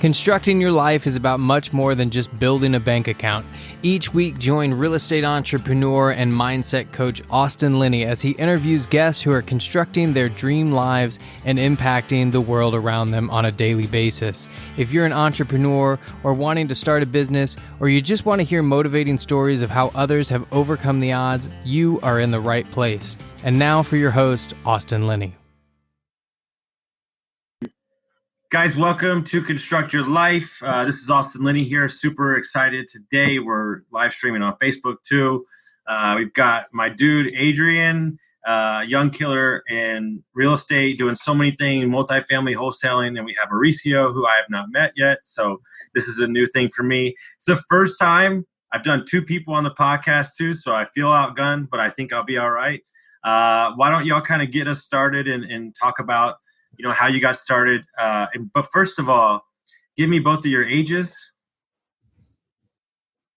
Constructing your life is about much more than just building a bank account. Each week, join real estate entrepreneur and mindset coach Austin Linney as he interviews guests who are constructing their dream lives and impacting the world around them on a daily basis. If you're an entrepreneur or wanting to start a business, or you just want to hear motivating stories of how others have overcome the odds, you are in the right place. And now for your host, Austin Linney. Guys, welcome to Construct Your Life. This is Austin Linney here. Super excited today. We're live streaming on Facebook too. We've got my dude, Adrian, young killer in real estate, doing so many things, multifamily wholesaling. And we have Mauricio, who I have not met yet. So this is a new thing for me. It's the first time I've done two people on the podcast too. So I feel outgunned, but I think I'll be all right. Why don't y'all kind of get us started and talk about how you got started. But first of all, give me both of your ages.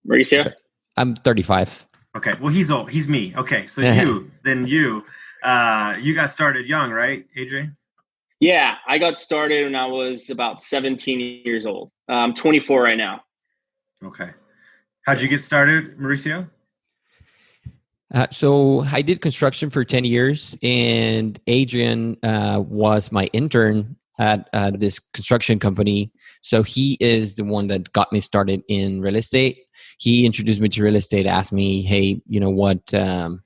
Mauricio? I'm 35. Okay. Well, he's old. He's me. Okay. So you got started young, right, Adrian? Yeah, I got started when I was about 17 years old. I'm 24 right now. Okay. How'd you get started, Mauricio? So I did construction for 10 years, and Adrian was my intern at this construction company. So he is the one that got me started in real estate. He introduced me to real estate, asked me, hey, do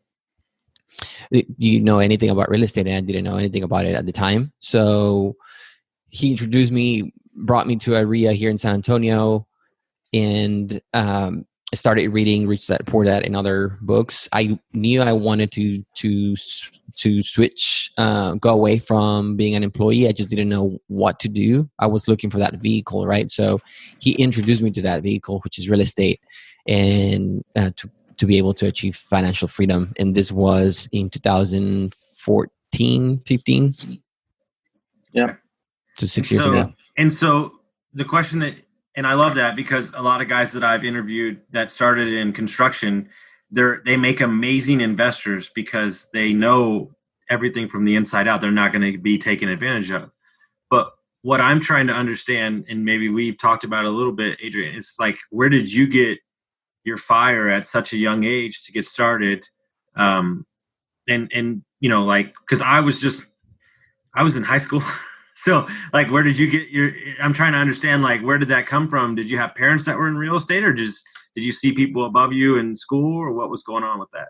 you know anything about real estate? And I didn't know anything about it at the time. So he introduced me, brought me to a RIA here in San Antonio, and I started reading Rich Dad Poor Dad and other books. I knew I wanted to switch, go away from being an employee. I just didn't know what to do. I was looking for that vehicle, right? So he introduced me to that vehicle, which is real estate, and to be able to achieve financial freedom. And this was in 2014, 15. Yeah. So 6 years ago. And so the question that, and I love that because a lot of guys that I've interviewed that started in construction, they make amazing investors because they know everything from the inside out. They're not going to be taken advantage of. But what I'm trying to understand, and maybe we've talked about it a little bit, Adrian, is like, where did you get your fire at such a young age to get started? Because I was in high school. So, like, where did you get I'm trying to understand, like, where did that come from? Did you have parents that were in real estate, or just did you see people above you in school, or what was going on with that?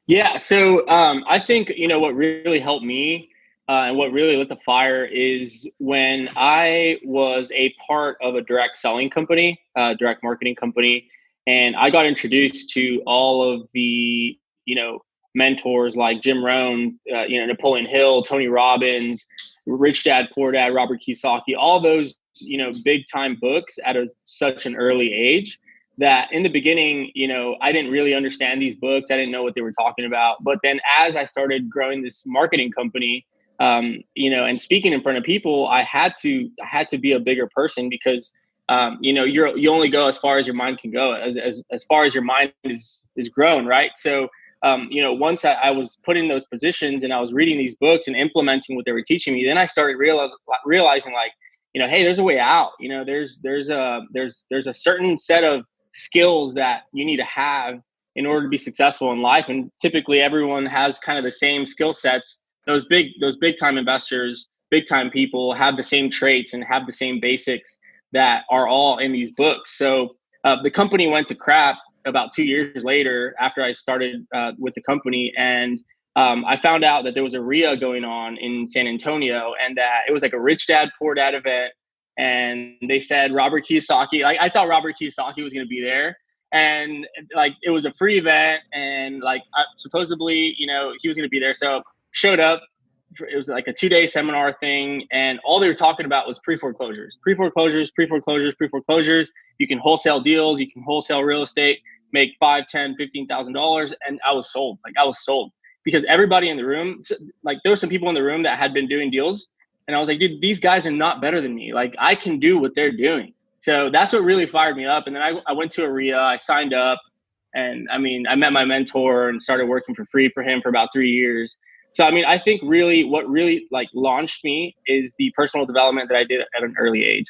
Yeah. So I think, what really helped me and what really lit the fire is when I was a part of a direct selling company, direct marketing company, and I got introduced to all of the, mentors like Jim Rohn, Napoleon Hill, Tony Robbins, Rich Dad, Poor Dad, Robert Kiyosaki, all those, big time books at such an early age that in the beginning, I didn't really understand these books. I didn't know what they were talking about. But then as I started growing this marketing company, and speaking in front of people, I had to be a bigger person because, you only go as far as your mind can go, as far as your mind is grown. Right. So, once I was put in those positions and I was reading these books and implementing what they were teaching me, then I started realizing like, hey, there's a way out. There's a certain set of skills that you need to have in order to be successful in life. And typically everyone has kind of the same skill sets. Those big time investors, big time people have the same traits and have the same basics that are all in these books. So the company went to crap about 2 years later after I started with the company. And I found out that there was a RIA going on in San Antonio and that it was like a Rich Dad, Poor Dad event. And they said Robert Kiyosaki, like I thought Robert Kiyosaki was going to be there. And like, it was a free event and like supposedly, he was going to be there. So showed up. It was like a 2-day seminar thing. And all they were talking about was pre-foreclosures. You can wholesale deals. You can wholesale real estate, make $5,000, $10,000, $15,000. And I was sold. Because everybody in the room, like there were some people in the room that had been doing deals. And I was like, dude, these guys are not better than me. Like I can do what they're doing. So that's what really fired me up. And then I went to a RIA, I signed up, and I met my mentor and started working for free for him for about 3 years. So, I mean, I think really what really like launched me is the personal development that I did at an early age.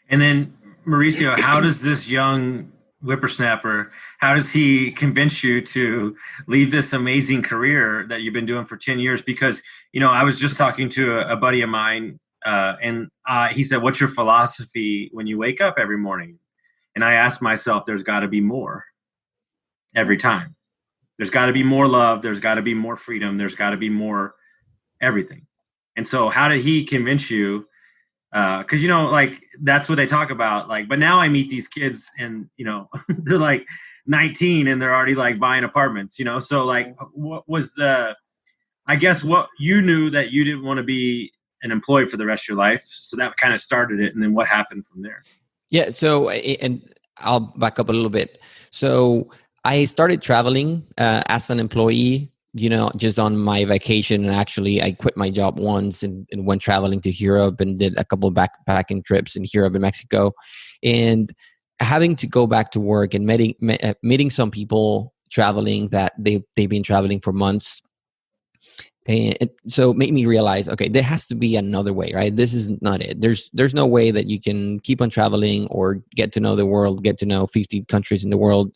And then Mauricio, how does this young whippersnapper, how does he convince you to leave this amazing career that you've been doing for 10 years? Because, I was just talking to a buddy of mine, and he said, what's your philosophy when you wake up every morning? And I asked myself, there's got to be more every time. There's got to be more love. There's got to be more freedom. There's got to be more everything. And so how did he convince you? Because, like, that's what they talk about. Like, but now I meet these kids and, they're like 19 and they're already like buying apartments, So like, what was I guess what you knew that you didn't want to be an employee for the rest of your life. So that kind of started it. And then what happened from there? Yeah. So, and I'll back up a little bit. So I started traveling as an employee, just on my vacation. And actually, I quit my job once and went traveling to Europe and did a couple of backpacking trips in Europe and Mexico. And having to go back to work and meeting some people traveling that they've been traveling for months. And so it made me realize, okay, there has to be another way, right? This is not it. There's no way that you can keep on traveling or get to know the world, get to know 50 countries in the world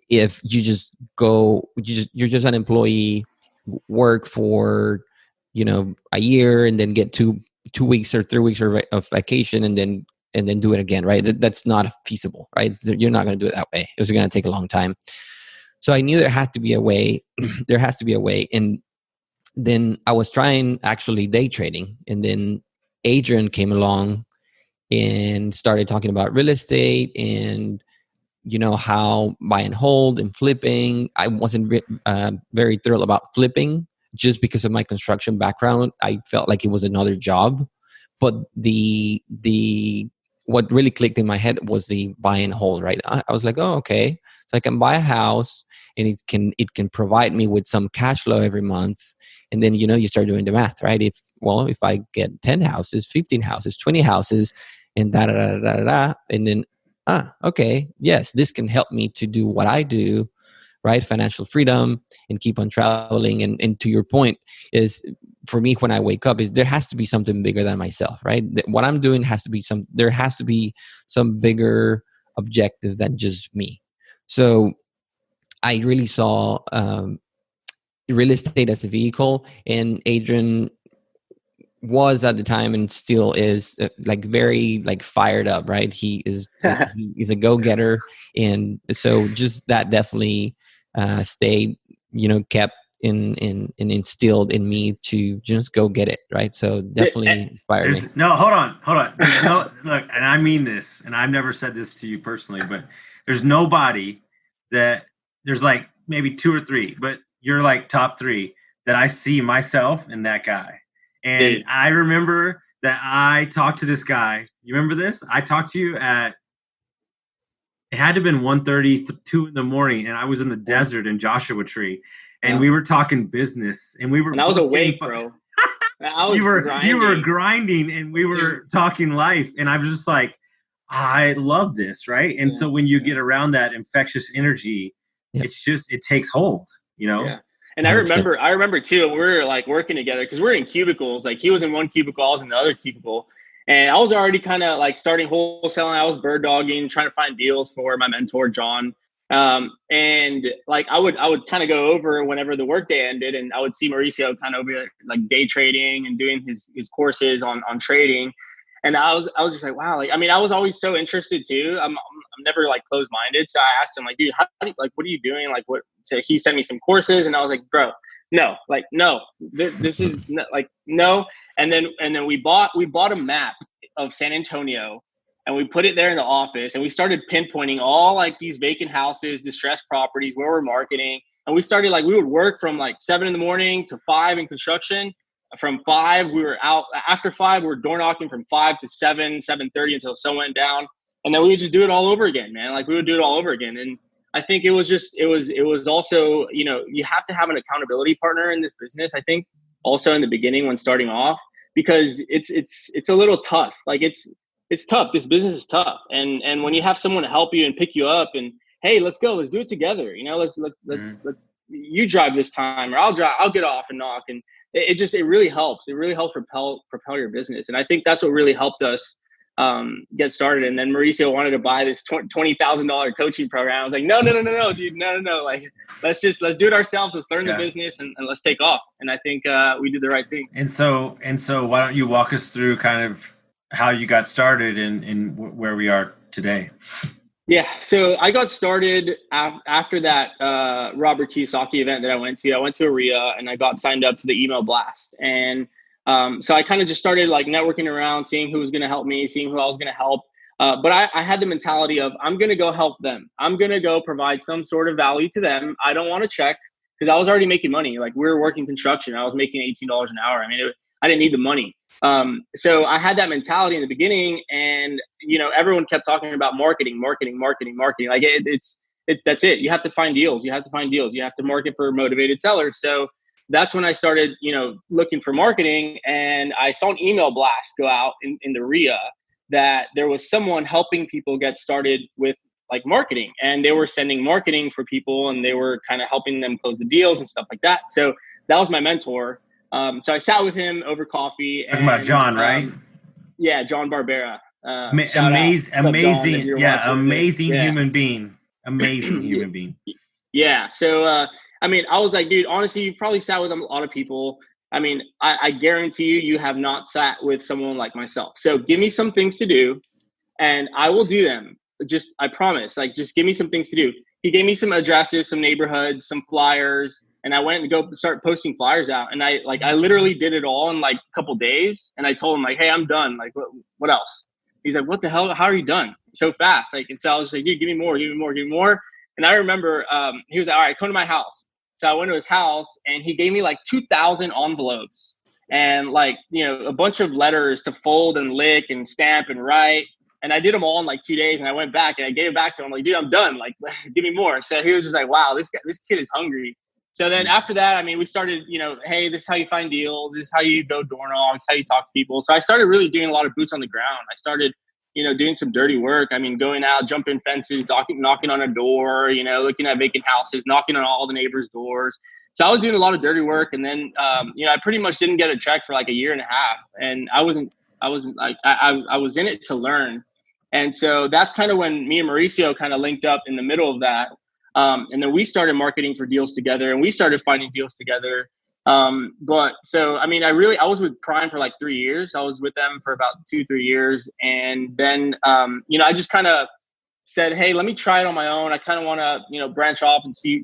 if you just go, you're just an employee, work for, a year and then get 2 weeks or 3 weeks of vacation and then do it again, right? That's not feasible, right? You're not going to do it that way. It was going to take a long time. So I knew there had to be a way. There has to be a way. And then I was trying actually day trading, and then Adrian came along and started talking about real estate and how buy and hold and flipping. I wasn't very thrilled about flipping just because of my construction background. I felt like it was another job, but the what really clicked in my head was the buy and hold, right? I was like, oh, okay, so I can buy a house and it can provide me with some cash flow every month. And then, you start doing the math, right? If I get 10 houses, 15 houses, 20 houses, and and then, okay, yes, this can help me to do what I do, right? Financial freedom and keep on traveling. And to your point is, for me, when I wake up, is there has to be something bigger than myself, right? What I'm doing there has to be some bigger objective than just me. So I really saw real estate as a vehicle, and Adrian was at the time and still is very fired up, right? He is he's a go-getter, and so just that definitely stayed, kept in instilled in me to just go get it, right? So definitely inspired me. No, hold on. No, look, and I mean this, and I've never said this to you personally, but there's nobody that there's like maybe 2 or 3, but you're like top 3 that I see myself in that guy. And dude, I remember that I talked to this guy. You remember this? I talked to you it had to have been 1:30, 2 in the morning, and I was in the desert in Joshua Tree, and we were talking business, and I was awake, bro. You were grinding, and we were talking life, and I was just like, I love this, right? And so when you get around that infectious energy, it takes hold, Yeah. And I remember too, we were like working together because we're in cubicles. Like he was in one cubicle, I was in the other cubicle. And I was already kind of like starting wholesaling. I was bird dogging, trying to find deals for my mentor, John. And like I would kind of go over whenever the workday ended, and I would see Mauricio kind of be like day trading and doing his courses on trading. And I was just like, wow. Like, I mean, I was always so interested too. I'm never like closed-minded. So I asked him like, dude, what are you doing? Like what? So he sent me some courses, and I was like, bro, no, like, no, this is like, no. And then we bought a map of San Antonio, and we put it there in the office, and we started pinpointing all like these vacant houses, distressed properties where we're marketing. And we started we would work from like 7 a.m. to 5 in construction. From 5, we were out. After 5, we were door knocking from 5 to 7:30 until the sun went down. And then we would just do it all over again, man. Like we would do it all over again. And I think it was also, you have to have an accountability partner in this business. I think also in the beginning when starting off, because it's a little tough. Like it's tough. This business is tough. And when you have someone to help you and pick you up and hey, let's go, let's do it together. You know, let's you drive this time, or I'll get off and knock. And it really helps. It really helps propel your business. And I think that's what really helped us get started. And then Mauricio wanted to buy this $20,000 coaching program. I was like, no, dude, no. Like, let's do it ourselves. Let's learn the business and let's take off. And I think we did the right thing. And so why don't you walk us through kind of how you got started and where we are today? Yeah. So I got started after that Robert Kiyosaki event that I went to. I went to ARIA and I got signed up to the email blast. And so I kind of just started like networking around, seeing who was going to help me, seeing who I was going to help. But I had the mentality of, I'm going to go help them. I'm going to go provide some sort of value to them. I don't want to check, because I was already making money. Like, we were working construction. I was making $18 an hour. I mean, I didn't need the money. So I had that mentality in the beginning, and, you know, everyone kept talking about marketing. Like, that's it. You have to find deals. You have to market for motivated sellers. So that's when I started, you know, looking for marketing, and I saw an email blast go out in the RIA that there was someone helping people get started with like marketing, and they were sending marketing for people, and they were kind of helping them close the deals and stuff like that. So that was my mentor. So I sat with him over coffee. Talking about John, right? Yeah, John Barbera. Amazing human being. Amazing human being. Yeah. So, I mean, I was like, dude, honestly, you probably sat with a lot of people. I mean, I guarantee you have not sat with someone like myself. So give me some things to do and I will do them. I promise, like, just give me some things to do. He gave me some addresses, some neighborhoods, some flyers, and I went and start posting flyers out. And I literally did it all in like a couple days. And I told him, like, hey, I'm done. Like, what else? He's like, what the hell? How are you done so fast? Like, and so I was like, dude, give me more. And I remember he was like, all right, come to my house. So I went to his house and he gave me like 2,000 envelopes and like, you know, a bunch of letters to fold and lick and stamp and write. And I did them all in like 2 days. And I went back and I gave it back to him. I'm like, dude, I'm done. Like, give me more. So he was just like, wow, this kid is hungry. So then after that, I mean, we started, you know, hey, this is how you find deals. This is how you go door knocks, how you talk to people. So I started really doing a lot of boots on the ground. I started, you know, doing some dirty work. I mean, going out, jumping fences, knocking on a door, you know, looking at vacant houses, knocking on all the neighbors' doors. So I was doing a lot of dirty work. And then, you know, I pretty much didn't get a check for like a year and a half. And I was in it to learn. And so that's kind of when me and Mauricio kind of linked up in the middle of that. And then we started marketing for deals together and we started finding deals together. But so, I mean, I was with Prime for like 3 years. I was with them for about 2-3 years. And then, you know, I just kind of said, hey, let me try it on my own. I kind of want to, you know, branch off and see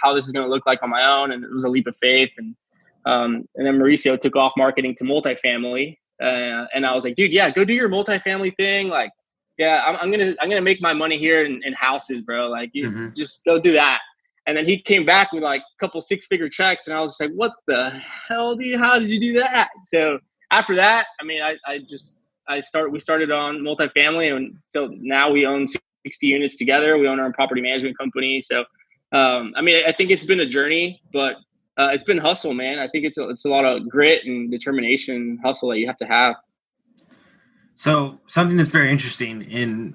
how this is going to look like on my own. And it was a leap of faith. And then Mauricio took off marketing to multifamily. And I was like, dude, yeah, go do your multifamily thing. Like, yeah, I'm gonna make my money here in houses, bro. Like, you just go do that. And then he came back with like a couple 6-figure checks, and I was just like, what the hell, dude? How did you do that? So after that, I mean, we started on multifamily, and so now we own 60 units together. We own our own property management company. So, I mean, I think it's been a journey, but it's been hustle, man. I think it's a lot of grit and determination and hustle that you have to have. So something that's very interesting, and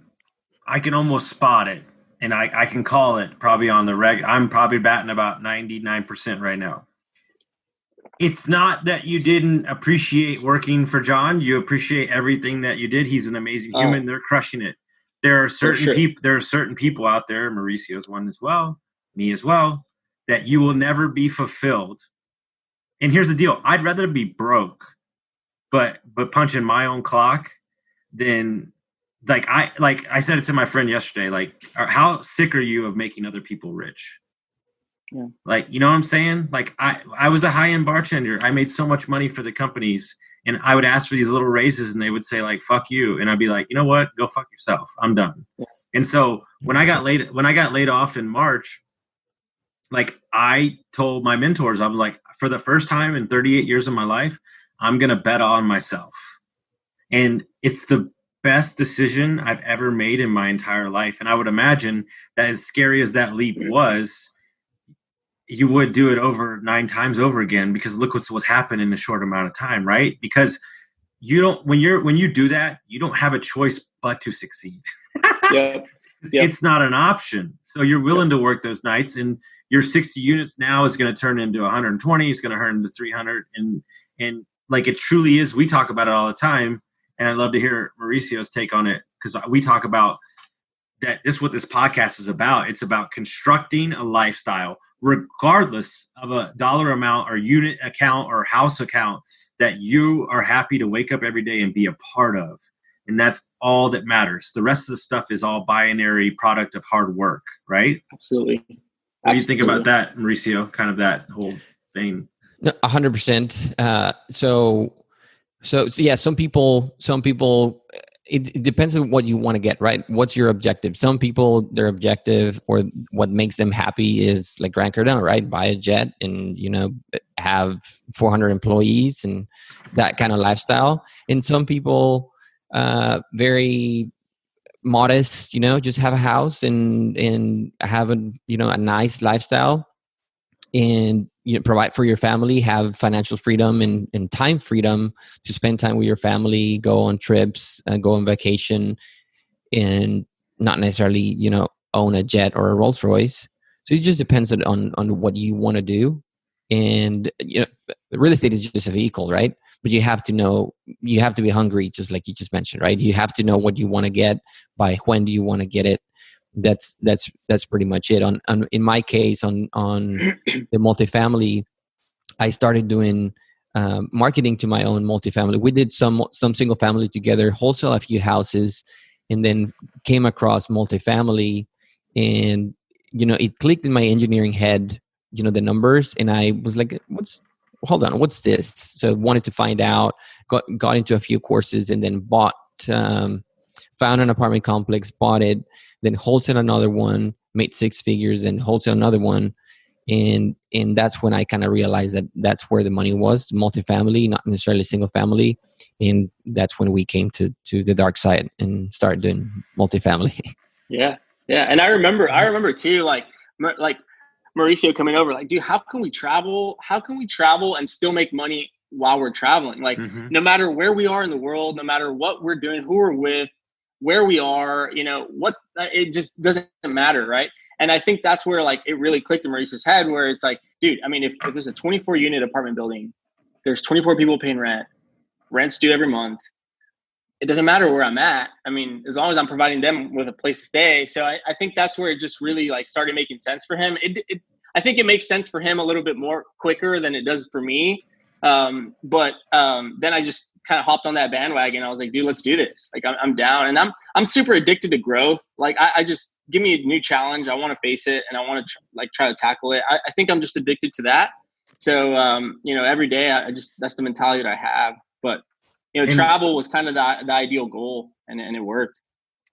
I can almost spot it, and I can call it probably on the reg. I'm probably batting about 99% right now. It's not that you didn't appreciate working for John. You appreciate everything that you did. He's an amazing human. They're crushing it. There are certain people. There are certain people out there. Mauricio's one as well. Me as well. That you will never be fulfilled. And here's the deal: I'd rather be broke, but punching my own clock. Then I said it to my friend yesterday, like, how sick are you of making other people rich? Yeah. Like, you know what I'm saying? Like, I was a high-end bartender. I made so much money for the companies, and I would ask for these little raises, and they would say, like, fuck you. And I'd be like, you know what? Go fuck yourself. I'm done. Yeah. And so when I got laid off in March, like, I told my mentors, I was like, for the first time in 38 years of my life, I'm going to bet on myself. And it's the best decision I've ever made in my entire life. And I would imagine that as scary as that leap was, you would do it over 9 times over again, because look what's happened in a short amount of time, right? Because when you do that, you don't have a choice but to succeed. Yeah. It's not an option. So you're willing to work those nights, and your 60 units now is going to turn into 120. It's going to turn into 300. And like it truly is. We talk about it all the time. And I'd love to hear Mauricio's take on it, because we talk about that. This is what this podcast is about. It's about constructing a lifestyle, regardless of a dollar amount or unit account or house account, that you are happy to wake up every day and be a part of. And that's all that matters. The rest of the stuff is all binary product of hard work, right? Absolutely. What do you think about that, Mauricio? Kind of that whole thing. 100%. So yeah, some people, it depends on what you want to get, right? What's your objective? Some people, their objective or what makes them happy is like Grant Cardone, right? Buy a jet and, have 400 employees and that kind of lifestyle. And some people, very modest, just have a house and have a nice lifestyle and provide for your family, have financial freedom and time freedom to spend time with your family, go on trips, go on vacation, and not necessarily, own a jet or a Rolls Royce. So it just depends on what you want to do. And, real estate is just a vehicle, right? But you have to be hungry, just like you just mentioned, right? You have to know what you want to get, by when do you want to get it. That's pretty much it. In my case, on the multifamily, I started doing marketing to my own multifamily. We did some single family together, wholesale a few houses, and then came across multifamily, and it clicked in my engineering head, the numbers, and I was like, what's this? So I wanted to find out, got into a few courses, and then found an apartment complex, bought it, then wholesale another one, made 6 figures, and wholesale another one. And that's when I kind of realized that that's where the money was, multifamily, not necessarily single family. And that's when we came to the dark side and started doing multifamily. Yeah. Yeah. And I remember too, like Mauricio coming over, like, dude, how can we travel? How can we travel and still make money while we're traveling? Like, no matter where we are in the world, no matter what we're doing, who we're with, where we are, it just doesn't matter, right? And I think that's where like it really clicked in Mauricio's head, where it's like, dude, I mean, if there's a 24 unit apartment building, there's 24 people paying rent's due every month. It doesn't matter where I'm at. I mean, as long as I'm providing them with a place to stay. So I think that's where it just really like started making sense for him. I think it makes sense for him a little bit more quicker than it does for me. But then I just kind of hopped on that bandwagon. I was like, dude, let's do this. Like I'm down, and I'm super addicted to growth. Like I just, give me a new challenge. I want to face it, and I want to try to tackle it. I think I'm just addicted to that. So, every day that's the mentality that I have. But, travel was kind of the ideal goal, and it worked.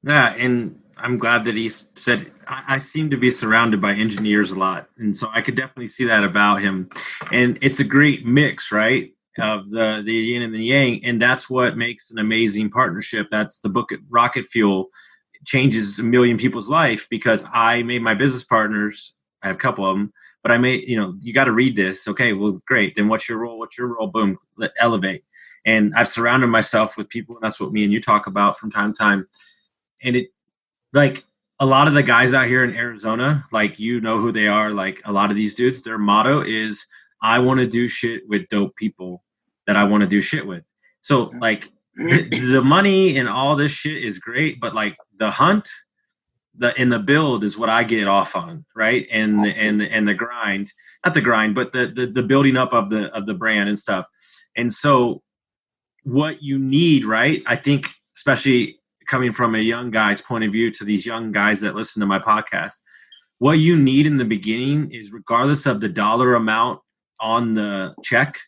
Yeah. And I'm glad that he said, I seem to be surrounded by engineers a lot. And so I could definitely see that about him. And it's a great mix, right? Of the yin and the yang. And that's what makes an amazing partnership. That's the book Rocket Fuel. It changes a million people's life, because I made my business partners, I have a couple of them, but I made, you got to read this. Okay, well, great. Then what's your role? What's your role? Boom, elevate. And I've surrounded myself with people, and that's what me and you talk about from time to time. And it, like, a lot of the guys out here in Arizona, like, who they are. Like, a lot of these dudes, their motto is, I want to do shit with dope people that I want to do shit with. So, like, the money and all this shit is great, but like the hunt, the build is what I get off on, right? And the grind, not the grind, but the building up of the brand and stuff. And so, what you need, right? I think, especially coming from a young guy's point of view to these young guys that listen to my podcast, what you need in the beginning is, regardless of the dollar amount on the check,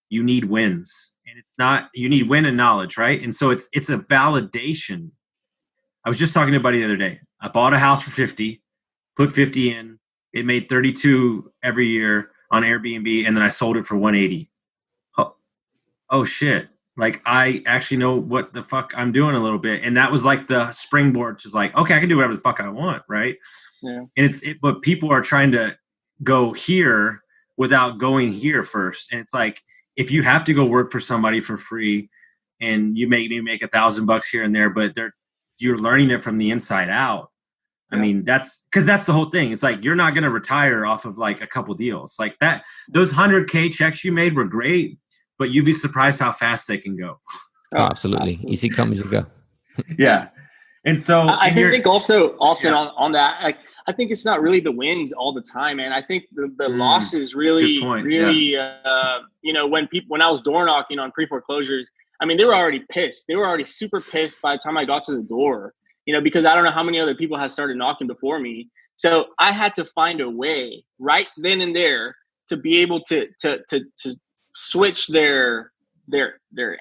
you need wins. And it's not, you need win and knowledge, right? And so it's a validation. I was just talking to a buddy the other day. I bought a house for 50, put 50 in, it made 32 every year on Airbnb, and then I sold it for 180. Oh shit. Like, I actually know what the fuck I'm doing a little bit. And that was like the springboard to, like, okay, I can do whatever the fuck I want, right? Yeah. And but people are trying to go here without going here first. And it's like, if you have to go work for somebody for free, and you maybe make $1,000 here and there, but you're learning it from the inside out, I mean, that's the whole thing. It's like, you're not going to retire off of like a couple deals like that. Those 100K checks you made were great, but you'd be surprised how fast they can go. Oh, absolutely. Easy come, easy go. Yeah. And so I think also, Austin, on that, like, I think it's not really the wins all the time, man. I think the losses really, you know, when I was door knocking on pre-foreclosures, I mean, they were already pissed. They were already super pissed by the time I got to the door, you know, because I don't know how many other people had started knocking before me. So I had to find a way right then and there to be able to switch their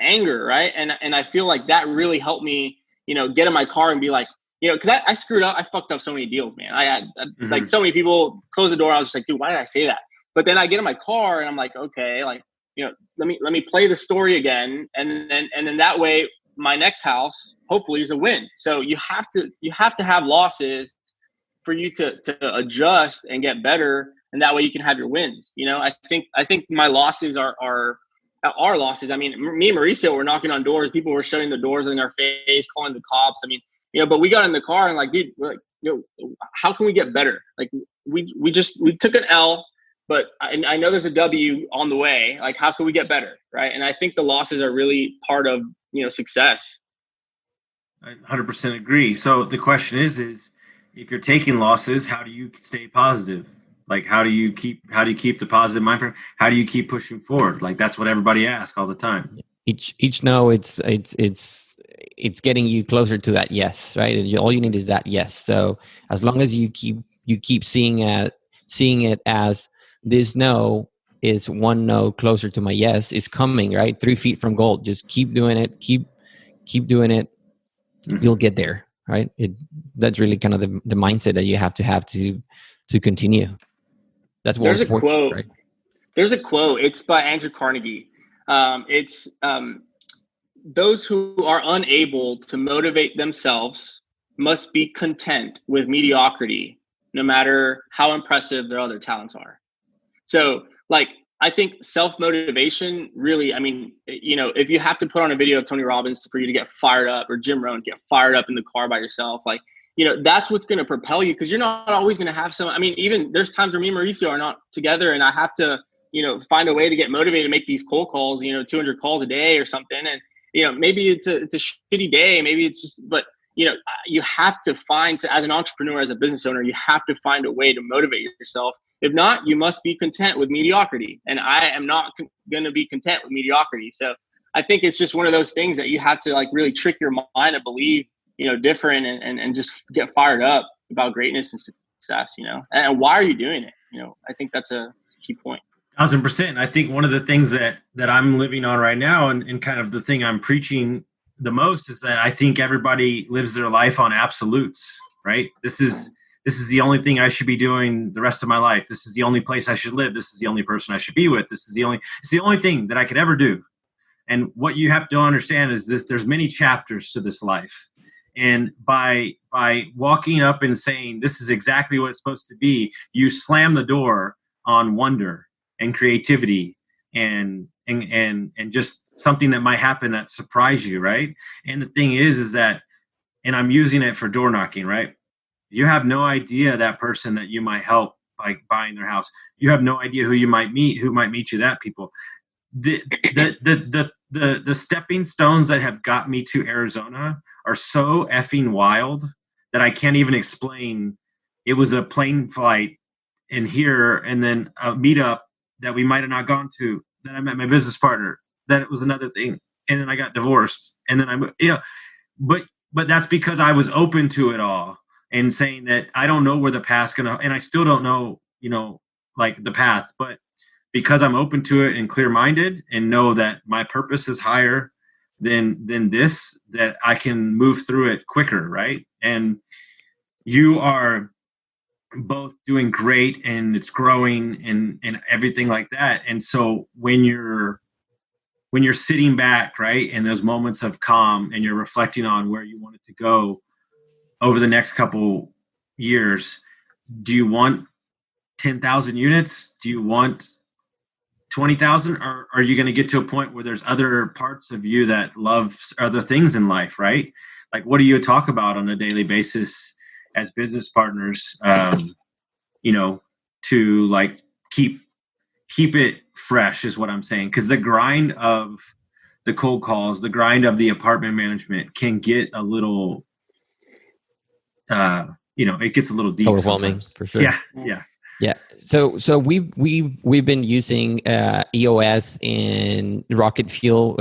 anger, right? And I feel like that really helped me, you know, get in my car and be like, you know, because I screwed up. I fucked up so many deals, man. I had like so many people close the door. I was just like, dude, why did I say that? But then I get in my car and I'm like, okay, like, you know, let me play the story again, and then that way my next house hopefully is a win. So you have to have losses for you to adjust and get better, and that way you can have your wins. You know, I think my losses are our losses. I mean, me and Mauricio were knocking on doors. People were shutting the doors in our face, calling the cops. I mean, you know, but we got in the car and like, dude, we're like, you know, how can we get better? Like we took an L, but I know there's a W on the way. Like, how can we get better? Right. And I think the losses are really part of, you know, success. I 100% agree. So the question is if you're taking losses, how do you stay positive? Like, how do you keep the positive mind frame? How do you keep pushing forward? Like, that's what everybody asks all the time. Each no, it's getting you closer to that yes, right? And all you need is that yes. So as long as you keep seeing it as this no is one no closer to my yes is coming, right? 3 feet from goal. Just keep doing it. Keep doing it. You'll get there, right? That's really kind of the mindset that you have to continue. That's what there's a works, quote. Right? There's a quote. It's by Andrew Carnegie. It's those who are unable to motivate themselves must be content with mediocrity, no matter how impressive their other talents are. So, like, I think self-motivation really, I mean, you know, if you have to put on a video of Tony Robbins for you to get fired up, or Jim Rohn, get fired up in the car by yourself, like, you know, that's what's going to propel you, because you're not always going to have some. I mean, even there's times where me and Mauricio are not together and I have to, you know, find a way to get motivated to make these cold calls, you know, 200 calls a day or something. And, you know, maybe it's a shitty day. Maybe it's just, but, you know, you have to find, as an entrepreneur, as a business owner, you have to find a way to motivate yourself. If not, you must be content with mediocrity. And I am not going to be content with mediocrity. So I think it's just one of those things that you have to like really trick your mind to believe, you know, different and just get fired up about greatness and success, you know, and why are you doing it? You know, I think that's a key point. 1,000%. I think one of the things that I'm living on right now, and kind of the thing I'm preaching the most, is that I think everybody lives their life on absolutes, right? This is the only thing I should be doing the rest of my life. This is the only place I should live. This is the only person I should be with. It's the only thing that I could ever do. And what you have to understand is this: there's many chapters to this life. And by walking up and saying, this is exactly what it's supposed to be, you slam the door on wonder and creativity and just something that might happen that surprise you, right? And the thing is that, and I'm using it for door knocking, right? You have no idea that person that you might help by buying their house. You have no idea who might meet you, that people. The stepping stones that have got me to Arizona are so effing wild that I can't even explain. It was a plane flight in here, and then a meetup that we might have not gone to. Then I met my business partner. Then it was another thing, and then I got divorced. And then but that's because I was open to it all and saying that I don't know where the path's gonna, and I still don't know, you know, like the path, but because I'm open to it and clear-minded and know that my purpose is higher than this, that I can move through it quicker, right? And you are both doing great, and it's growing and everything like that. And so when you're sitting back, right, in those moments of calm, and you're reflecting on where you want it to go over the next couple years, do you want 10,000 units? Do you want 20,000? Or are you going to get to a point where there's other parts of you that love other things in life, right? Like, what do you talk about on a daily basis? as business partners, to like keep it fresh is what I'm saying. Because the grind of the cold calls, the grind of the apartment management can get a little, it gets a little deep. Overwhelming sometimes. for sure. Yeah. So we've been using EOS and Rocket Fuel.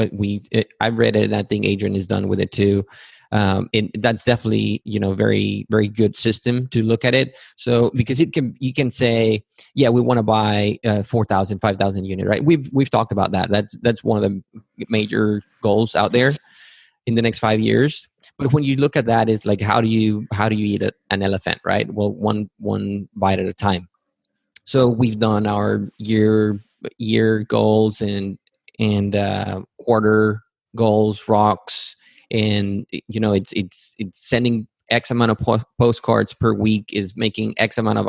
I read it, and I think Adrian is done with it too. That's definitely very, very good system to look at it. So because you can say, yeah, we want to buy 4,000, 5,000 unit, right? We've talked about that. That's one of the major goals out there in the next 5 years. But when you look at that, is like, how do you eat an elephant, right? Well, one bite at a time. So we've done our year goals and quarter goals, rocks, and it's sending X amount of postcards per week is making X amount of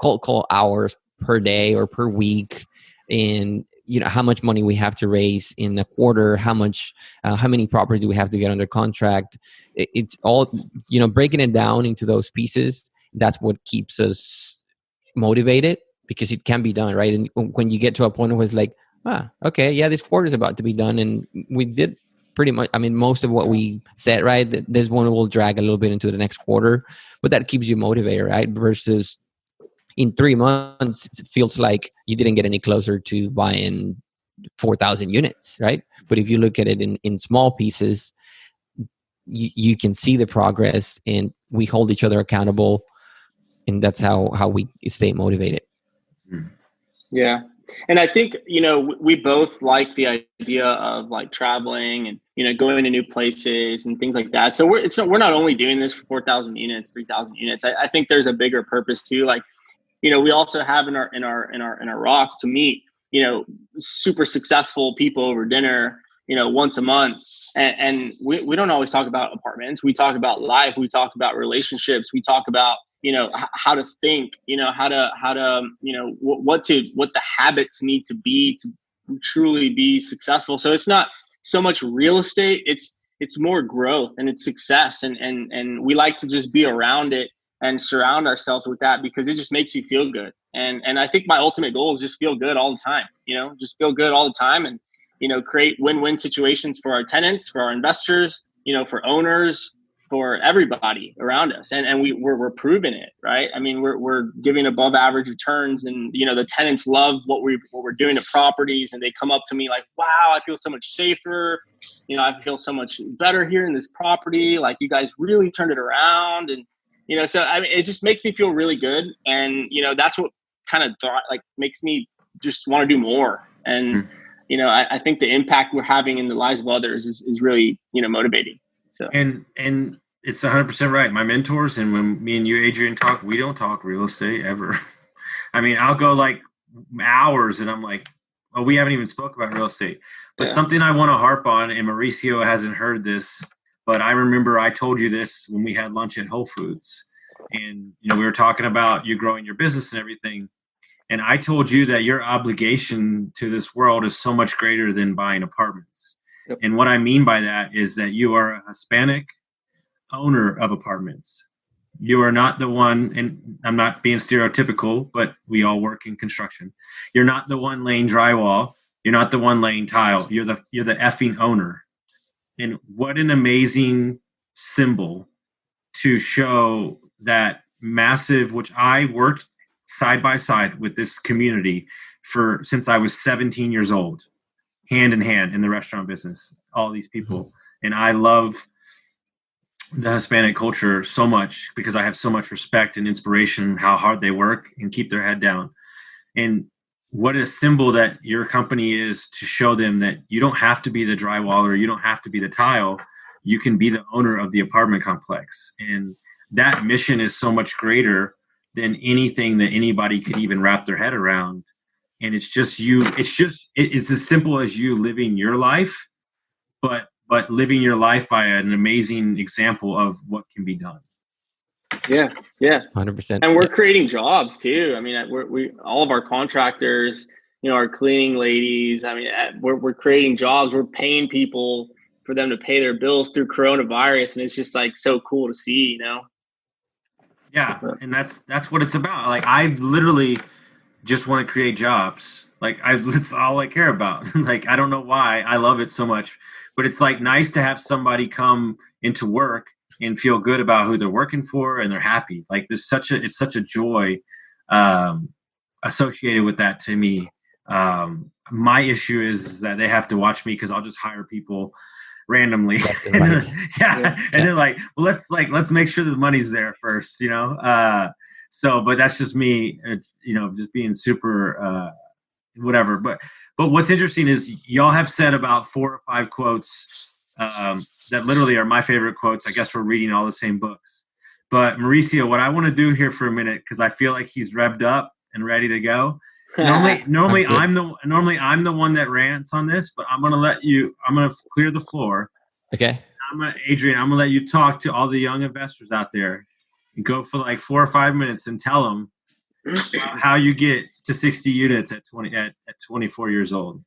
cold call hours per day or per week, and how much money we have to raise in a quarter, how many properties do we have to get under contract. It's all breaking it down into those pieces. That's what keeps us motivated, because it can be done, right? And when you get to a point where it's like, okay, yeah, this quarter is about to be done, and we did pretty much, most of what we said, right? This one will drag a little bit into the next quarter, but that keeps you motivated, right? Versus in 3 months, it feels like you didn't get any closer to buying 4,000 units, right? But if you look at it in small pieces, you can see the progress, and we hold each other accountable. And that's how we stay motivated. Yeah. And I think, we both like the idea of like traveling and, going to new places and things like that. So we're not only doing this for 4,000 units, 3,000 units. I think there's a bigger purpose too. Like, we also have in our rocks to meet, super successful people over dinner, once a month. And we don't always talk about apartments. We talk about life. We talk about relationships. We talk about, how to think, how to, what the habits need to be to truly be successful. So it's not so much real estate. It's more growth, and it's success. And we like to just be around it and surround ourselves with that, because it just makes you feel good. And I think my ultimate goal is just feel good all the time, just feel good all the time, and, create win-win situations for our tenants, for our investors, for owners, for everybody around us. And we're proving it, right? We're giving above average returns, and, the tenants love what we're doing to properties, and they come up to me like, wow, I feel so much safer. I feel so much better here in this property. Like, you guys really turned it around. And, so it just makes me feel really good. And, that's what kind of makes me just want to do more. And, I think the impact we're having in the lives of others is really, motivating. So. And it's 100% right. My mentors, and when me and you, Adrian, talk, we don't talk real estate ever. I'll go like hours, and I'm like, oh, we haven't even spoke about real estate. But something I want to harp on, and Mauricio hasn't heard this, but I remember I told you this when we had lunch at Whole Foods, and we were talking about you growing your business and everything. And I told you that your obligation to this world is so much greater than buying apartments. Yep. And what I mean by that is that you are a Hispanic owner of apartments. You are not the one, and I'm not being stereotypical, but we all work in construction. You're not the one laying drywall. You're not the one laying tile. You're the effing owner. And what an amazing symbol to show that massive, which I worked side by side with this community since I was 17 years old, hand in hand in the restaurant business, all these people. Mm-hmm. And I love the Hispanic culture so much because I have so much respect and inspiration, how hard they work and keep their head down. And what a symbol that your company is to show them that you don't have to be the drywaller, you don't have to be the tile, you can be the owner of the apartment complex. And that mission is so much greater than anything that anybody could even wrap their head around. And it's just you, it's as simple as you living your life, but living your life by an amazing example of what can be done. Yeah. 100%. And we're creating jobs too. We all of our contractors, our cleaning ladies, we're creating jobs. We're paying people for them to pay their bills through coronavirus. And it's just like so cool to see, Yeah, and that's what it's about. Like I literally just want to create jobs. Like that's all I care about. Like I don't know why I love it so much, but it's like nice to have somebody come into work and feel good about who they're working for and they're happy. Like it's such a joy associated with that to me. My issue is that they have to watch me because I'll just hire people randomly. And Right. and they're like, well, let's make sure the money's there first, you know. So, but that's just me, you know, just being super whatever. But what's interesting is y'all have said about 4 or 5 quotes that literally are my favorite quotes. I guess we're reading all the same books. But Mauricio, what I want to do here for a minute, because I feel like he's revved up and ready to go. Normally I'm the one that rants on this, but I'm gonna clear the floor. Okay. Adrian, I'm gonna let you talk to all the young investors out there and go for like 4 or 5 minutes and tell them how you get to 60 units at 24 years old.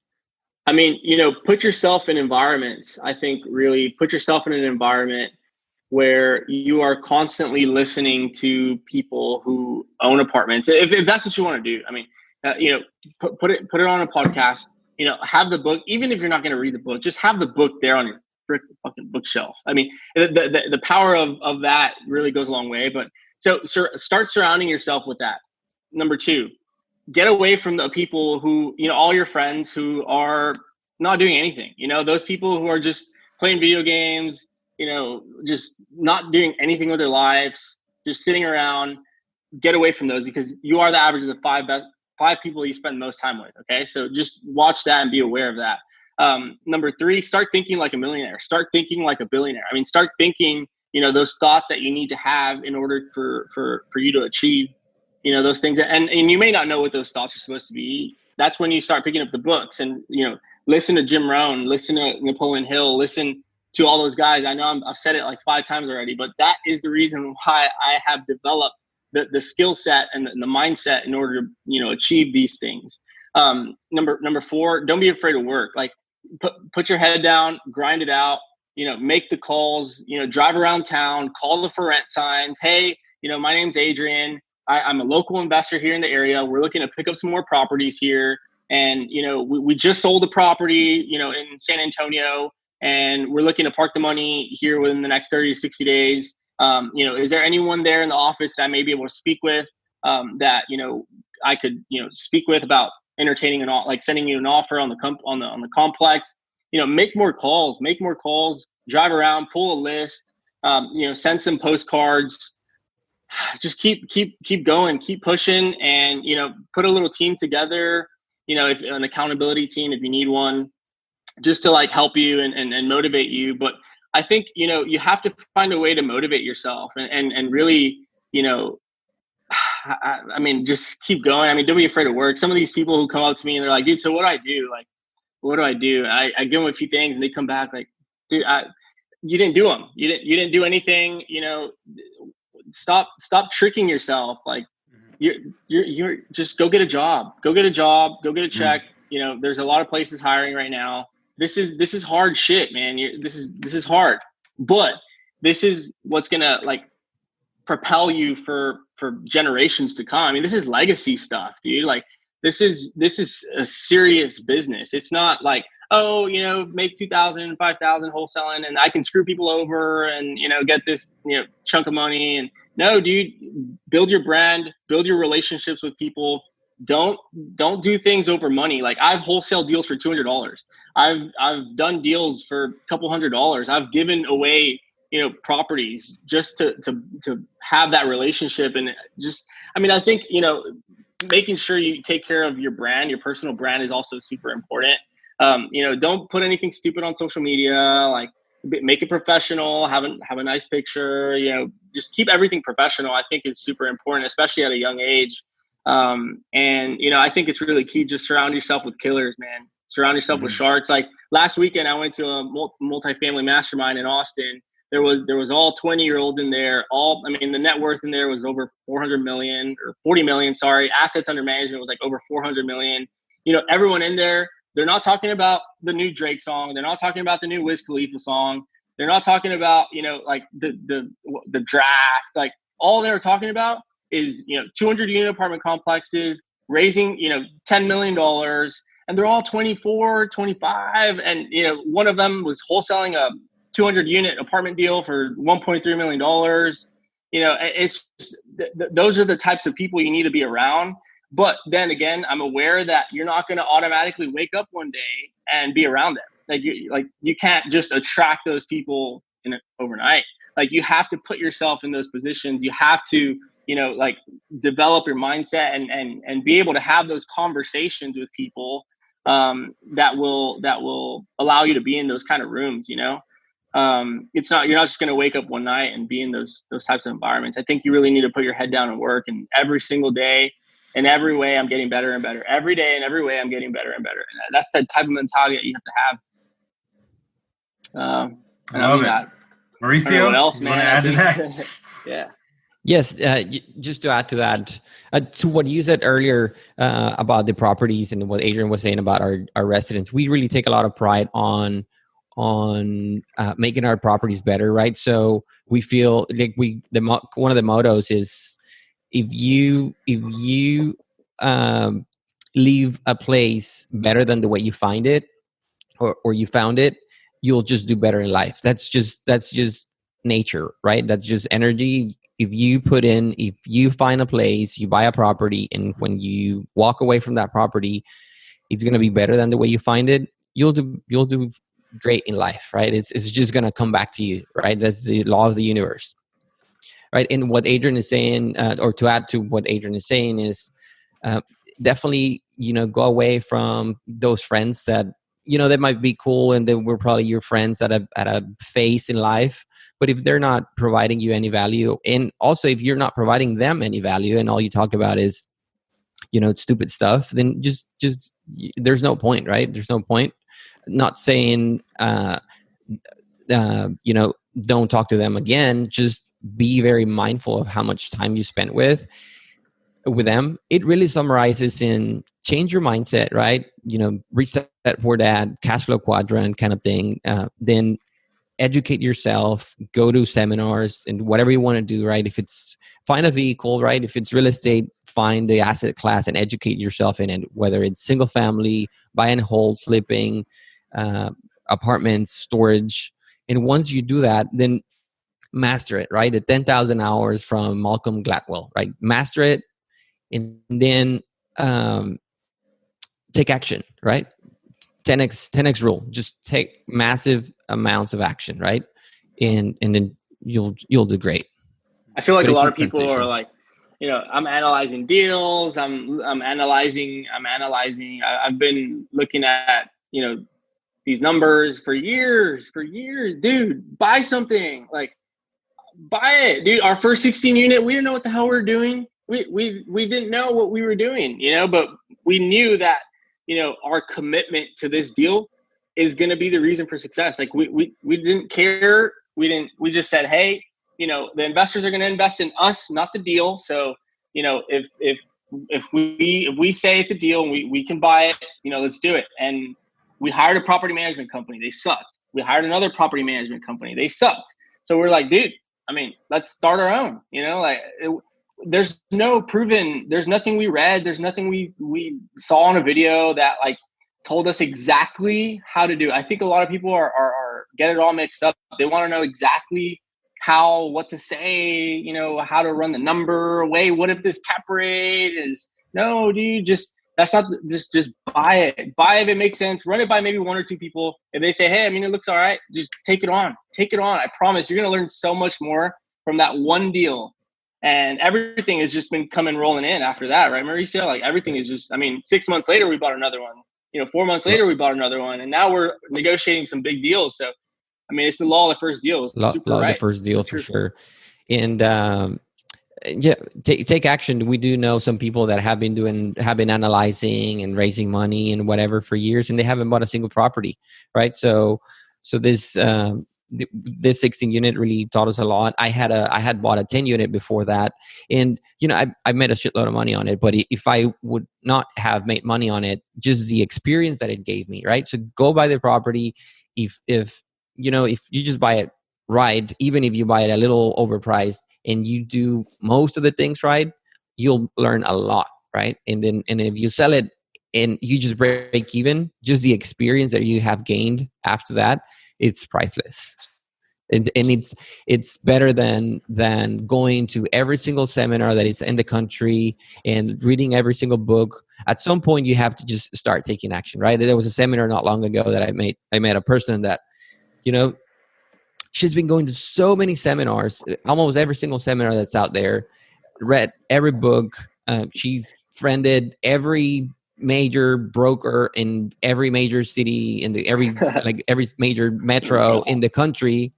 I mean, you know, put yourself in environments. I think really put yourself in an environment where you are constantly listening to people who own apartments. If that's what you want to do, I mean, you know, put it on a podcast. You know, have the book. Even if you're not going to read the book, just have the book there on your fucking bookshelf. I mean, the power of that really goes a long way. But so start surrounding yourself with that. Number 2, get away from the people who, you know, all your friends who are not doing anything. You know, those people who are just playing video games, you know, just not doing anything with their lives, just sitting around. Get away from those because you are the average of the 5 people you spend the most time with. Okay. So just watch that and be aware of that. Number 3, start thinking like a millionaire, start thinking like a billionaire. I mean, start thinking, you know, those thoughts that you need to have in order for you to achieve, you know, those things. And you may not know what those thoughts are supposed to be. That's when you start picking up the books and, you know, listen to Jim Rohn, listen to Napoleon Hill, listen to all those guys. I know I've said it like 5 times already, but that is the reason why I have developed the skill set and the mindset in order to, you know, achieve these things. Number 4, don't be afraid of work. Like put your head down, grind it out, you know, make the calls, you know, drive around town, call the for rent signs. Hey, you know, my name's Adrian. I'm a local investor here in the area. We're looking to pick up some more properties here. And, you know, we just sold a property, you know, in San Antonio, and we're looking to park the money here within the next 30 to 60 days. You know, is there anyone there in the office that I may be able to speak with that, you know, I could, you know, speak with about entertaining like sending you an offer on the complex? You know, make more calls, drive around, pull a list, you know, send some postcards. Just keep going, keep pushing, and, you know, put a little team together, you know, if an accountability team, if you need one, just to like help you and motivate you. But I think, you know, you have to find a way to motivate yourself and really, you know, I mean, just keep going. I mean, don't be afraid of work. Some of these people who come up to me and they're like, dude, so what do I do? Like, what do I do? I give them a few things and they come back like, dude, you didn't do them. You didn't do anything, you know. Stop tricking yourself. Like you're just go get a job, go get a check. You know, there's a lot of places hiring right now. This is hard shit, man. This is hard, but this is what's gonna like propel you for generations to come. I mean, this is legacy stuff, dude. Like this is a serious business. It's not like, oh, you know, make 2,000, 5,000 wholesaling and I can screw people over and, you know, get this, you know, chunk of money. And no, dude, build your brand, build your relationships with people. Don't do things over money. Like I've wholesale deals for $200. I've done deals for a couple $100. I've given away, you know, properties just to have that relationship. And just, I mean, I think, you know, making sure you take care of your brand, your personal brand is also super important. You know, don't put anything stupid on social media, like make it professional, have a nice picture, you know, just keep everything professional. I think is super important, especially at a young age. And, you know, I think it's really key. Just surround yourself with killers, man. Surround yourself with sharks. Like last weekend, I went to a multifamily mastermind in Austin. There was all 20-year-olds in there. I mean, the net worth in there was over 400 million or 40 million. Sorry. Assets under management was like over 400 million. You know, everyone in there, they're not talking about the new Drake song. They're not talking about the new Wiz Khalifa song. They're not talking about, you know, like the draft. Like all they were talking about is, 200 unit apartment complexes, raising, $10 million. And they're all 24, 25. And, one of them was wholesaling a 200 unit apartment deal for $1.3 million. It's just, those are the types of people you need to be around. But then again, I'm aware that you're not going to automatically wake up one day and be around them. You can't just attract those people overnight. Like, you have to put yourself in those positions. You have to, develop your mindset and be able to have those conversations with people that will allow you to be in those kind of rooms. You're not just going to wake up one night and be in those types of environments. I think you really need to put your head down and work. And every single day, in every way, I'm getting better and better. Every day, in every way, I'm getting better and better. And that's the type of mentality that you have to have. I love it. Mauricio, what else, man? Add to that? Yeah. Yes, just to add to that, to what you said earlier about the properties and what Adrian was saying about our residents, we really take a lot of pride on making our properties better, right? So we feel like one of the mottos is if you leave a place better than the way you find it or you found it, you'll just do better in life. That's just nature, right? That's just energy. If you find a place, you buy a property, and when you walk away from that property, it's going to be better than the way you find it, you'll do great in life, right? It's just going to come back to you, right? That's the law of the universe, right? And what Adrian is saying, or to add to what Adrian is saying, is definitely, go away from those friends that, that might be cool and they were probably your friends at a phase in life. But if they're not providing you any value, and also if you're not providing them any value and all you talk about is, stupid stuff, then just there's no point, right? There's no point. Not saying, don't talk to them again. Just be very mindful of how much time you spent with them. It really summarizes in change your mindset, right? Reach that poor dad, cash flow quadrant kind of thing. Then educate yourself, go to seminars and whatever you want to do, right? If it's find a vehicle, right? If it's real estate, find the asset class and educate yourself in it, whether it's single family, buy and hold, flipping, apartments, storage. And once you do that, then master it, right? The 10,000 hours from Malcolm Gladwell, right? Master it and then take action, right? 10x rule. Just take massive amounts of action, right? And then you'll do great. I feel like a lot of people are like, I'm analyzing deals. I'm analyzing. I've been looking at, these numbers for years, dude, buy something, like buy it, dude. Our first 16 unit, we didn't know what the hell we were doing. We didn't know what we were doing, but we knew that, our commitment to this deal is going to be the reason for success. Like we didn't care. We just said, hey, the investors are going to invest in us, not the deal. So, if we say it's a deal and we can buy it, let's do it. And we hired a property management company. They sucked. We hired another property management company. They sucked. So we're like, dude, let's start our own, there's nothing we read. There's nothing we saw on a video that like told us exactly how to do it. I think a lot of people are get it all mixed up. They want to know exactly what to say, how to run the number. Wait, what if this cap rate is no, dude, just buy it. Buy it if it makes sense. Run it by maybe one or two people. If they say, hey, it looks all right, just take it on. I promise you're going to learn so much more from that one deal. And everything has just been rolling in after that, right, Mauricio? Like everything is just, 6 months later, we bought another one. 4 months later, we bought another one. And now we're negotiating some big deals. So, it's the law of the first deal. It's law of the first deal for sure. And take action. We do know some people that have been analyzing and raising money and whatever for years, and they haven't bought a single property, right? So this 16 unit really taught us a lot. I had bought a 10 unit before that, and I made a shitload of money on it. But if I would not have made money on it, just the experience that it gave me, right? So go buy the property. If you just buy it right, even if you buy it a little overpriced, and you do most of the things right, you'll learn a lot, right? And if you sell it and you just break even, just the experience that you have gained after that, it's priceless. And it's better than going to every single seminar that is in the country and reading every single book. At some point, you have to just start taking action, right? There was a seminar not long ago that I met a person that, she's been going to so many seminars, almost every single seminar that's out there, read every book. She's friended every major broker in every major city every major metro in the country,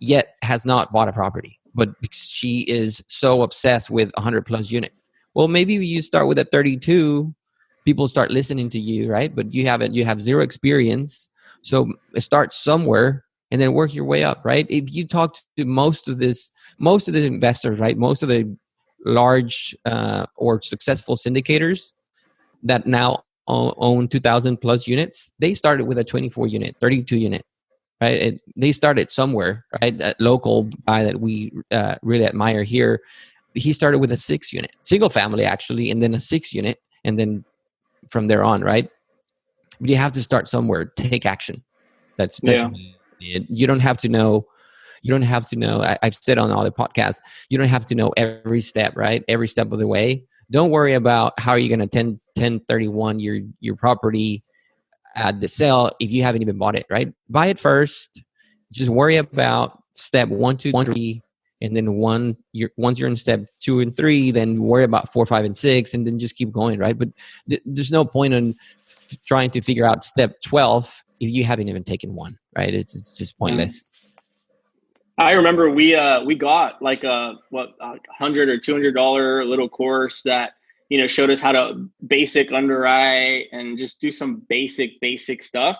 yet has not bought a property. But because she is so obsessed with 100 plus unit. Well, maybe you start with a 32, people start listening to you, right? But you have zero experience. So start somewhere and then work your way up, right? If you talk to most of the investors, right? Most of the large or successful syndicators that now own 2,000 plus units, they started with a 24 unit, 32 unit, right? They started somewhere, right? That local guy that we really admire here, he started with a 6 unit, single family actually, and then a 6 unit, and then from there on, right? But you have to start somewhere. Take action. That's really it. You don't have to know. I've said on all the podcasts, you don't have to know every step, right? Every step of the way. Don't worry about how you're going to 1031 your property at the sale if you haven't even bought it, right? Buy it first. Just worry about step 1, 2, 3, and then once you're in step 2 and 3, then worry about 4, 5, and 6, and then just keep going, right? But there's no point in trying to figure out step 12 if you haven't even taken one, right? It's just pointless. I remember we got like a $100 or $200 little course that showed us how to basic underwrite and just do some basic stuff.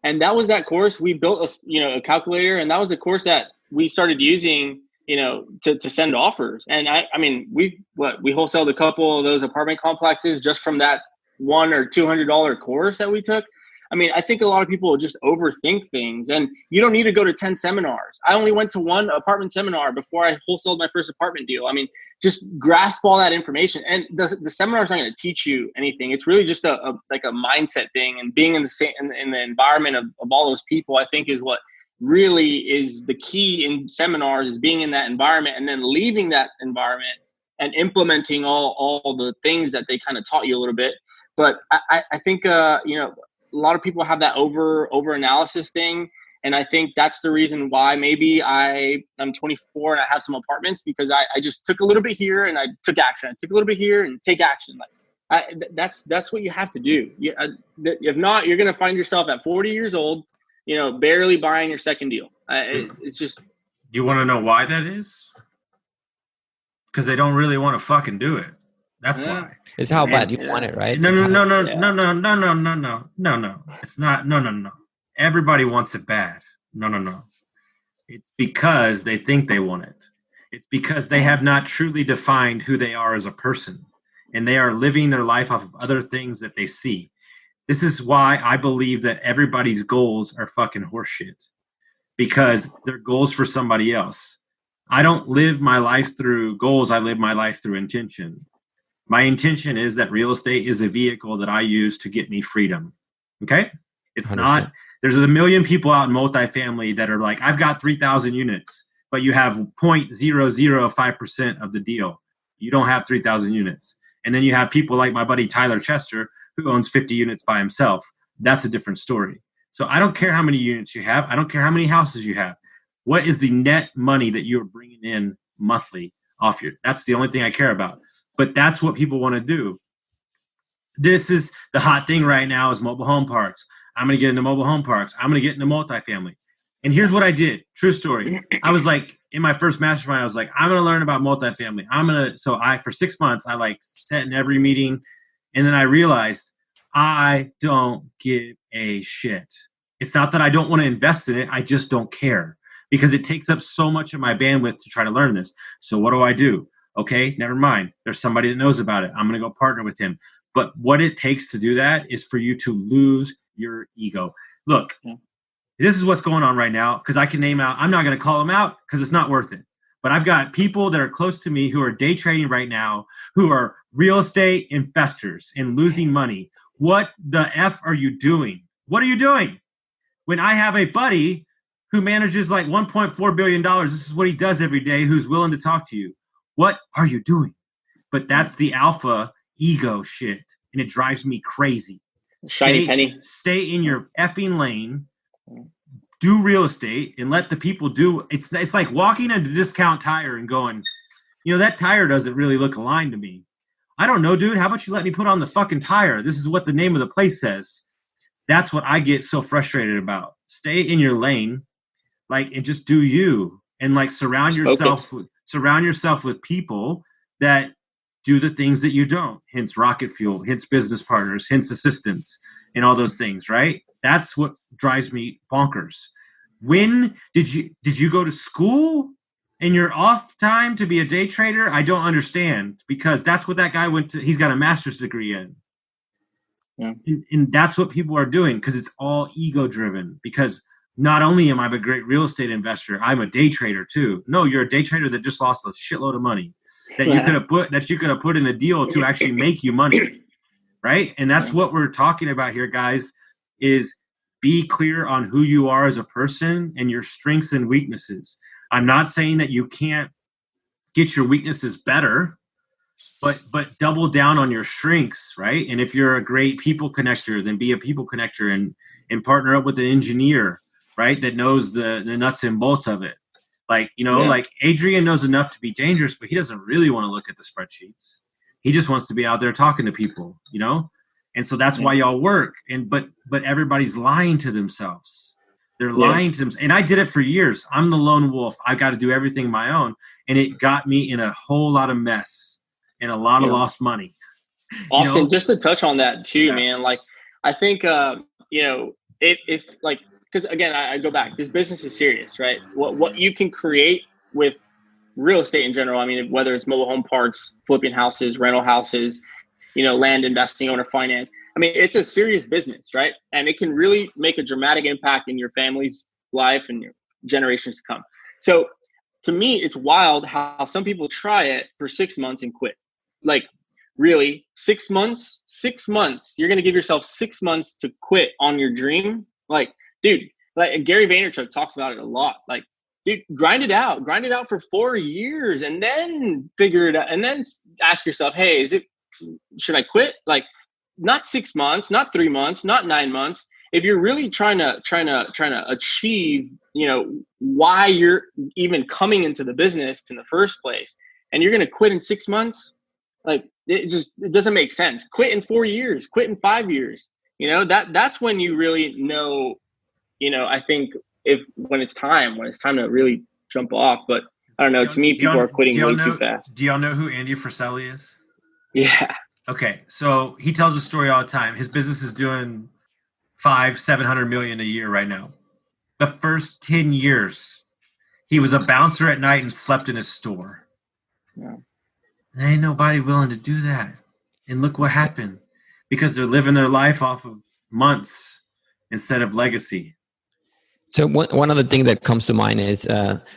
And that was that course. We built a calculator, and that was a course that we started using to send offers. And I mean we wholesaled a couple of those apartment complexes just from that $100 or $200 course that we took. I mean, I think a lot of people just overthink things, and you don't need to go to 10 seminars. I only went to 1 apartment seminar before I wholesaled my first apartment deal. I mean, just grasp all that information, and the seminar's not going to teach you anything. It's really just a mindset thing, and being in the environment of all those people, I think, is what really is the key in seminars, is being in that environment and then leaving that environment and implementing all the things that they kind of taught you a little bit. But I think, a lot of people have that over analysis thing. And I think that's the reason why maybe I'm 24 and I have some apartments, because I just took a little bit here and I took action. I took a little bit here and take action. That's what you have to do. If not, you're going to find yourself at 40 years old, barely buying your second deal. It's just. Do you want to know why that is? Because they don't really want to fucking do it. That's why. It's how bad you want it, right? No. It's not. No. Everybody wants it bad. No. It's because they think they want it. It's because they have not truly defined who they are as a person, and they are living their life off of other things that they see. This is why I believe that everybody's goals are fucking horseshit, because they're goals for somebody else. I don't live my life through goals. I live my life through intention. My intention is that real estate is a vehicle that I use to get me freedom. Okay? It's 100%. Not, there's a million people out in multifamily that are like, I've got 3,000 units, but you have 0.005% of the deal. You don't have 3,000 units. And then you have people like my buddy Tyler Chester, who owns 50 units by himself. That's a different story. So I don't care how many units you have. I don't care how many houses you have. What is the net money that you're bringing in monthly off that's the only thing I care about. But that's what people want to do. This is the hot thing right now, is mobile home parks. I'm going to get into mobile home parks. I'm going to get into multifamily. And here's what I did. True story. I was like, in my first mastermind, I was like, I'm going to learn about multifamily. For 6 months, I sat in every meeting. And then I realized I don't give a shit. It's not that I don't want to invest in it. I just don't care, because it takes up so much of my bandwidth to try to learn this. So what do? Okay, never mind. There's somebody that knows about it. I'm going to go partner with him. But what it takes to do that is for you to lose your ego. Look, This is what's going on right now, because I can name out. I'm not going to call them out because it's not worth it. But I've got people that are close to me who are day trading right now, who are real estate investors and losing money. What the F are you doing? What are you doing? When I have a buddy who manages like $1.4 billion, this is what he does every day, who's willing to talk to you. What are you doing? But that's the alpha ego shit, and it drives me crazy. Shiny penny. Stay in your effing lane. Do real estate and let the people do. It's like walking into Discount Tire and going, that tire doesn't really look aligned to me. I don't know, dude. How about you let me put on the fucking tire? This is what the name of the place says. That's what I get so frustrated about. Stay in your lane, and just do you, and surround yourself with people that do the things that you don't. Hence rocket fuel, hence business partners, hence assistants, and all those things, right? That's what drives me bonkers. When did you go to school in your off time to be a day trader? I don't understand, because that's what that guy went to. He's got a master's degree in. Yeah. And that's what people are doing, because it's all ego driven. Because not only am I a great real estate investor, I'm a day trader too. No, you're a day trader that just lost a shitload of money that you could have put in a deal to actually make you money. Right? And that's what we're talking about here, guys, is be clear on who you are as a person and your strengths and weaknesses. I'm not saying that you can't get your weaknesses better, but double down on your strengths, right? And if you're a great people connector, then be a people connector and partner up with an engineer, right, that knows the nuts and bolts of it. Like Adrian knows enough to be dangerous, but he doesn't really want to look at the spreadsheets. He just wants to be out there talking to people, And so that's why y'all work. But everybody's lying to themselves. They're lying to them. And I did it for years. I'm the lone wolf. I got to do everything my own. And it got me in a whole lot of mess and a lot of lost money. Austin, just to touch on that too, man. I think, because again, I go back, this business is serious, right? What you can create with real estate in general. I mean, whether it's mobile home parks, flipping houses, rental houses, land investing, owner finance. I mean, it's a serious business, right? And it can really make a dramatic impact in your family's life and your generations to come. So to me, it's wild how some people try it for 6 months and quit. Really, 6 months, you're going to give yourself 6 months to quit on your dream. Dude, Gary Vaynerchuk talks about it a lot. Dude, grind it out for 4 years and then figure it out. And then ask yourself, hey, should I quit? Not 6 months, not 3 months, not 9 months. If you're really trying to achieve, why you're even coming into the business in the first place, and you're going to quit in 6 months, it doesn't make sense. Quit in 4 years, quit in 5 years. That's when you really know, I think when it's time to really jump off. But I don't know. To me, people are quitting way too fast. Do y'all know who Andy Frisella is? Yeah. Okay, so he tells a story all the time. His business is doing $500-700 million a year right now. The first 10 years, he was a bouncer at night and slept in his store. Yeah. And ain't nobody willing to do that. And look what happened, because they're living their life off of months instead of legacy. So one other thing that comes to mind is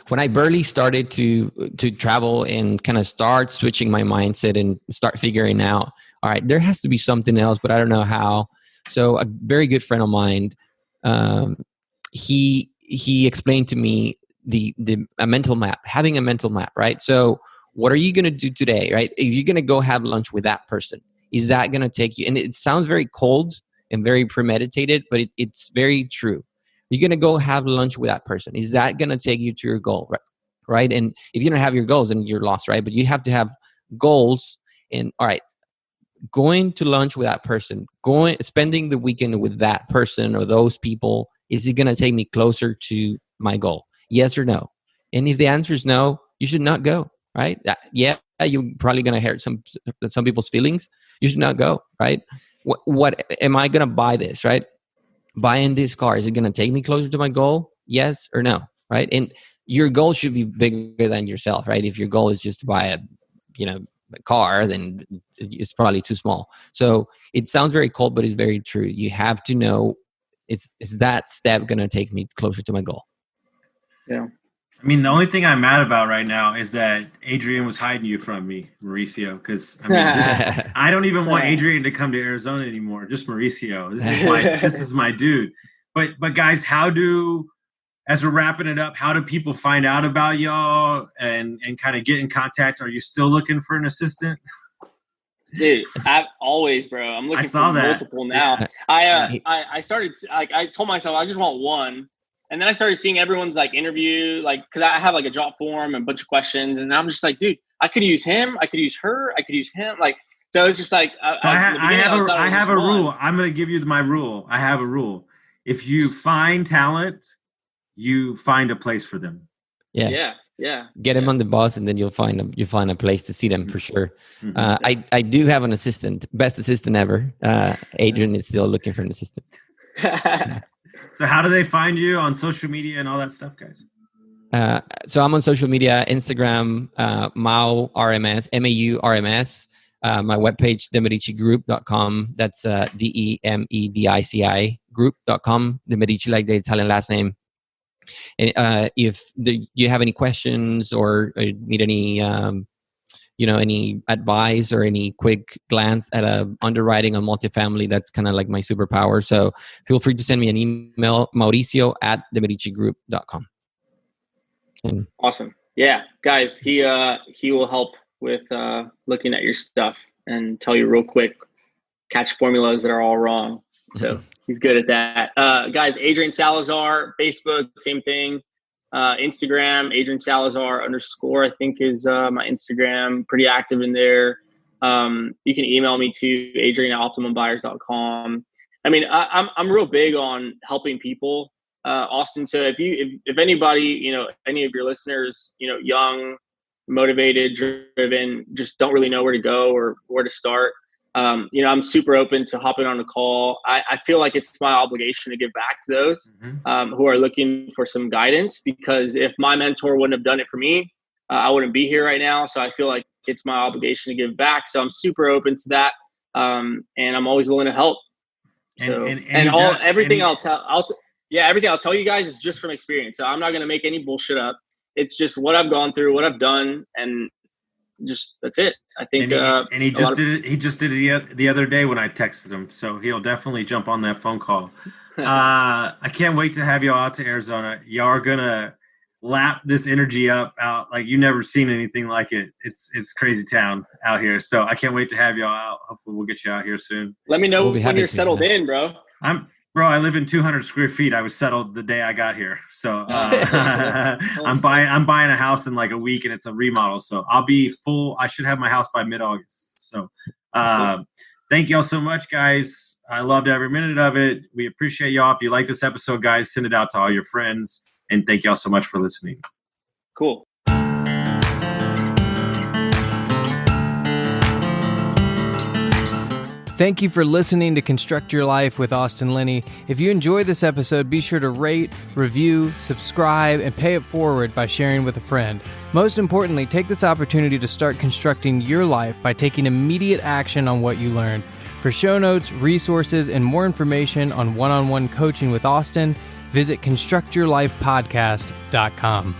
when I barely started to travel and kind of start switching my mindset and start figuring out, all right, there has to be something else, but I don't know how. So a very good friend of mine, he explained to me a mental map, having a mental map, right? So what are you going to do today, right? If you're going to go have lunch with that person, is that going to take you? And it sounds very cold and very premeditated, but it's very true. You're going to go have lunch with that person. Is that going to take you to your goal? Right. And if you don't have your goals, then you're lost, right? But you have to have goals. And all right, going to lunch with that person, spending the weekend with that person or those people, is it going to take me closer to my goal? Yes or no? And if the answer is no, you should not go, right? Yeah, you're probably going to hurt some people's feelings. You should not go, right? What am I going to buy this, right? Buying this car, is it going to take me closer to my goal? Yes or no, right? And your goal should be bigger than yourself, right? If your goal is just to buy a car, then it's probably too small. So it sounds very cold, but it's very true. You have to know, is that step going to take me closer to my goal? Yeah. I mean, the only thing I'm mad about right now is that Adrian was hiding you from me, Mauricio, because I don't even want Adrian to come to Arizona anymore. Just Mauricio. This is my dude. But guys, as we're wrapping it up, how do people find out about y'all and kind of get in contact? Are you still looking for an assistant? Dude, I've always, bro. I'm looking for multiple now. Yeah. I started, like, I told myself I just want one. And then I started seeing everyone's like interview, like, because I have like a job form and a bunch of questions, and I'm just like, dude, I could use him, I could use her, I could use him, like. So it's just like, I have a rule. I'm going to give you my rule. I have a rule. If you find talent, you find a place for them. Yeah. Get them on the bus, and then you'll find a place to see them for sure. Mm-hmm. I do have an assistant, best assistant ever. Adrian is still looking for an assistant. So how do they find you on social media and all that stuff, guys? So I'm on social media, Instagram, MAURMS, MAURMS. My webpage, themedicigroup.com. That's DEMEDICI group.com. The Medici, like the Italian last name. And if you have any questions or need any, any advice or any quick glance at underwriting on multifamily, that's kind of like my superpower. So feel free to send me an email, mauricio@themedicigroup.com. Awesome. Yeah, guys, he will help with looking at your stuff and tell you real quick, catch formulas that are all wrong. So he's good at that. Guys, Adrian Salazar, Facebook, same thing. Instagram, Adrian Salazar _ I think is my Instagram. Pretty active in there. You can email me to adrian@optimumbuyers.com. I mean, I'm real big on helping people, Austin. So if anybody, any of your listeners, young, motivated, driven, just don't really know where to go or where to start, I'm super open to hopping on a call. I feel like it's my obligation to give back to those who are looking for some guidance, because if my mentor wouldn't have done it for me, I wouldn't be here right now. So I feel like it's my obligation to give back. So I'm super open to that. And I'm always willing to help. So, everything I'll tell you guys is just from experience. So I'm not going to make any bullshit up. It's just what I've gone through, what I've done, and just that's it. I think. He just did it the other day when I texted him, so he'll definitely jump on that phone call. I can't wait to have y'all out to Arizona. Y'all are gonna lap this energy out like you've never seen anything like it. It's crazy town out here, so I can't wait to have y'all out. Hopefully, we'll get you out here soon. Let me know when you're settled in, bro. I live in 200 square feet. I was settled the day I got here. So I'm buying a house in like a week, and it's a remodel. So I'll be full. I should have my house by mid-August. So thank y'all so much, guys. I loved every minute of it. We appreciate y'all. If you like this episode, guys, send it out to all your friends. And thank y'all so much for listening. Cool. Thank you for listening to Construct Your Life with Austin Linney. If you enjoyed this episode, be sure to rate, review, subscribe, and pay it forward by sharing with a friend. Most importantly, take this opportunity to start constructing your life by taking immediate action on what you learned. For show notes, resources, and more information on one-on-one coaching with Austin, visit constructyourlifepodcast.com.